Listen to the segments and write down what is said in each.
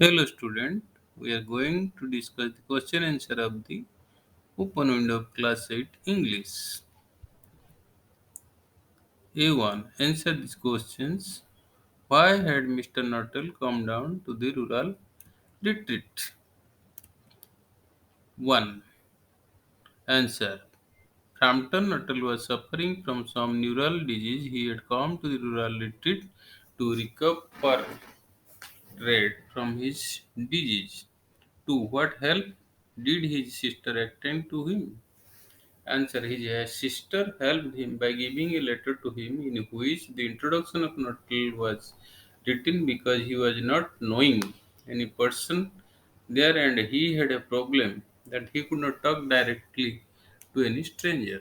Hello student, we are going to discuss the question answer of the open window of class 8 English. A1. Answer these questions. Why had Mr. Nuttall come down to the rural retreat? 1. Answer. Frampton Nuttall was suffering from some neural disease. He had come to the rural retreat to recover from his disease. 2. What help did his sister attend to him? Answer. His sister helped him by giving a letter to him in which the introduction of Nuttall was written because he was not knowing any person there and he had a problem that he could not talk directly to any stranger.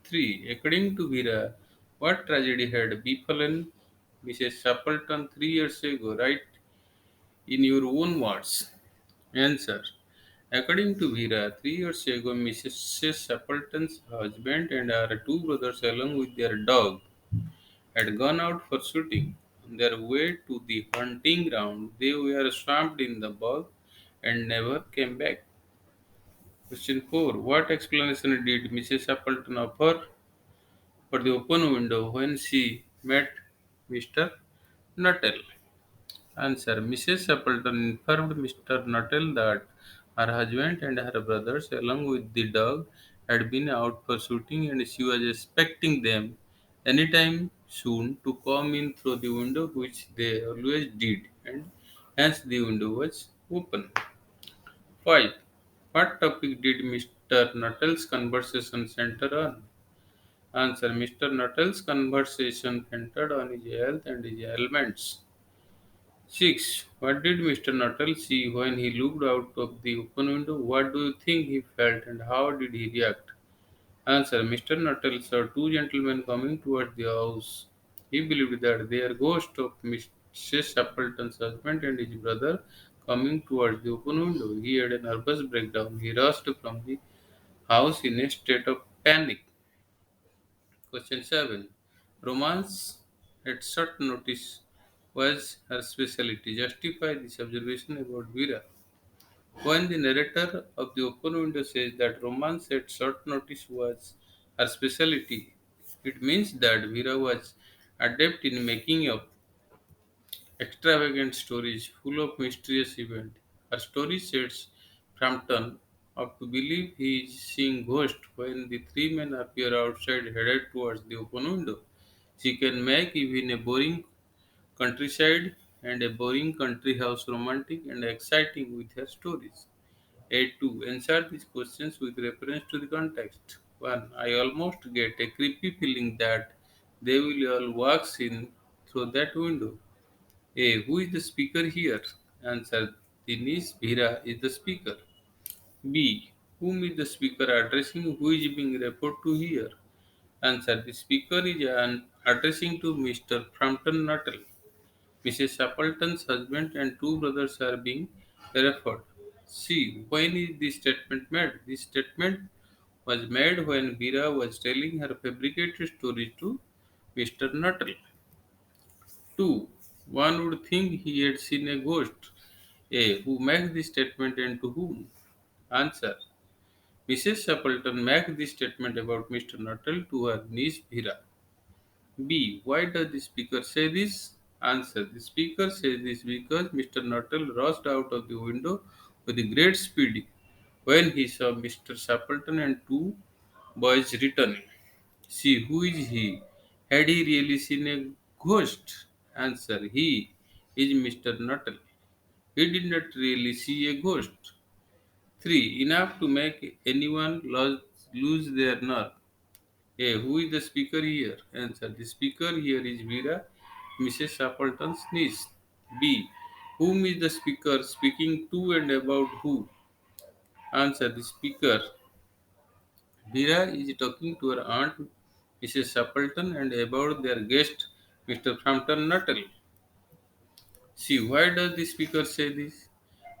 3. According to Vera, what tragedy had befallen Mrs. Shackleton 3 years ago? Write in your own words. Answer. According to Vera, 3 years ago, Mrs. Shackleton's husband and her two brothers, along with their dog, had gone out for shooting. On their way to the hunting ground, they were swamped in the bog and never came back. Question 4. What explanation did Mrs. Shackleton offer for the open window when she met Mr. Nuttall? Answer. Mrs. Shackleton informed Mr. Nuttall that her husband and her brothers, along with the dog, had been out for shooting and she was expecting them anytime soon to come in through the window, which they always did, and hence the window was open. 5. What topic did Mr. Nuttall's conversation center on? Answer. Mr. Nuttall's conversation centered on his health and his ailments. 6. What did Mr. Nuttall see when he looked out of the open window? What do you think he felt and how did he react? Answer. Mr. Nuttall saw two gentlemen coming towards the house. He believed that they are ghosts of Mrs. Shackleton's husband and his brother coming towards the open window. He had a nervous breakdown. He rushed from the house in a state of panic. Question 7. Romance at short notice was her specialty. Justify this observation about Vera. When the narrator of the open window says that romance at short notice was her specialty, it means that Vera was adept in making up extravagant stories full of mysterious events. Her story sets Frampton up to believe he is seeing ghosts when the three men appear outside headed towards the open window. She can make even a boring countryside and a boring country house romantic and exciting with her stories. A2. Answer these questions with reference to the context. 1. I almost get a creepy feeling that they will all walk in through that window. A. Who is the speaker here? Answer. Dinesh Bhira is the speaker. B. Whom is the speaker addressing? Who is being referred to here? Answer. The speaker is addressing to Mr. Frampton Nuttall. Mrs. Shackleton's husband and two brothers are being referred. C. When is this statement made? This statement was made when Vera was telling her fabricated story to Mr. Nuttall. 2. One would think he had seen a ghost. A. Who makes this statement and to whom? Answer. Mrs. Shackleton makes this statement about Mr. Nuttall to her niece Vera. B. Why does the speaker say this? Answer. The speaker says this because Mr. Nuttall rushed out of the window with a great speed when he saw Mr. Shackleton and two boys returning. See, who is he? Had he really seen a ghost? Answer. He is Mr. Nuttall. He did not really see a ghost. 3. Enough to make anyone lose their nerve. A. Who is the speaker here? Answer. The speaker here is Vera, Mrs. Shackleton's niece. B. Whom is the speaker speaking to and about who? Answer. The speaker Vera is talking to her aunt, Mrs. Shackleton, and about their guest, Mr. Frampton Nuttall. C. Why does the speaker say this?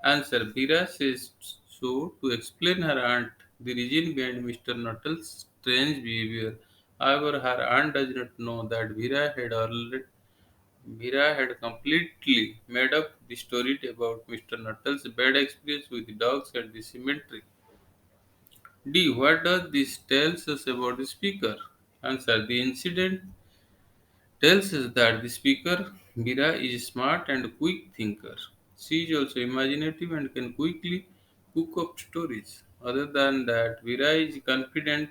Answer. Vera says so to explain her aunt the reason behind Mr. Nuttall's strange behavior. However, her aunt does not know that Vera had completely made up the story about Mr. Nuttall's bad experience with the dogs at the cemetery? D. What does this tells us about the speaker? Answer. The incident tells us that the speaker, Bira, is a smart and quick thinker. She is also imaginative and can quickly cook up stories. Other than that, Vira is confident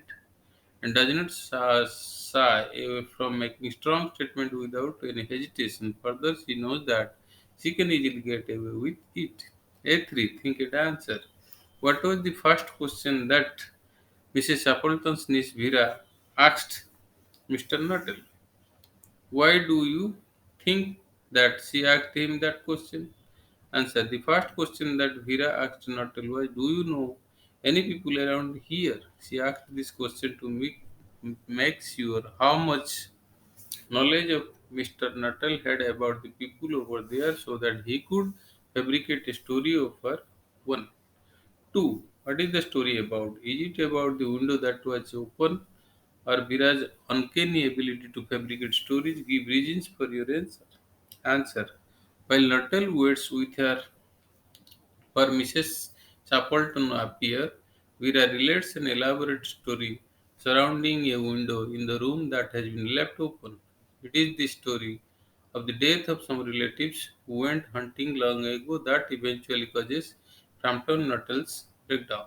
and does not shy away from making strong statements without any hesitation. Further, she knows that she can easily get away with it. A3. Think and answer. What was the first question that Mrs. Appleton's niece Vera asked Mr. Nuttall? Why do you think that she asked him that question? Answer. The first question that Vera asked Nuttall was, do you know any people around here? She asked this question to make sure how much knowledge of Mr. Nuttall had about the people over there so that he could fabricate a story of her one. 2. What is the story about? Is it about the window that was open or Vera's uncanny ability to fabricate stories? Give reasons for your answer. Answer. While Nuttall waits with her for Mrs. Chapelton appear, Vera relates an elaborate story surrounding a window in the room that has been left open. It is the story of the death of some relatives who went hunting long ago that eventually causes Frampton Nuttall's breakdown.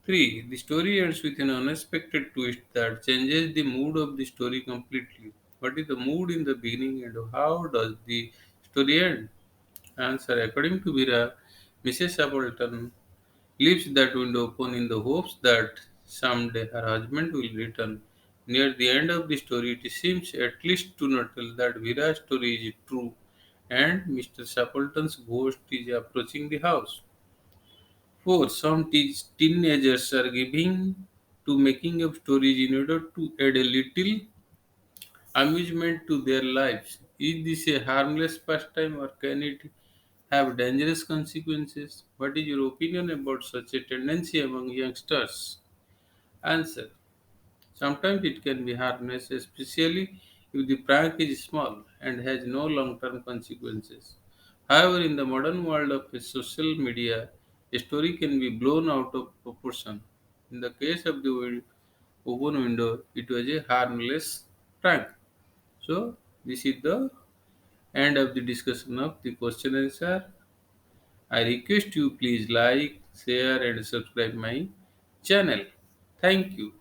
3. The story ends with an unexpected twist that changes the mood of the story completely. What is the mood in the beginning and how does the story end? Answer. According to Vera, Mrs. Appleton leaves that window open in the hopes that someday her husband will return. Near the end of the story, it seems, at least to Nuttall, that Vera's story is true and Mr. Stapleton's ghost is approaching the house. 4. Some teenagers are giving to making up stories in order to add a little amusement to their lives. Is this a harmless pastime or can it have dangerous consequences? What is your opinion about such a tendency among youngsters? Answer. Sometimes it can be harmless, especially if the prank is small and has no long term consequences. However, in the modern world of social media, a story can be blown out of proportion. In the case of the open window, it was a harmless prank. So, this is the end of the discussion of the question answer. I request you please like, share and subscribe my channel. Thank you.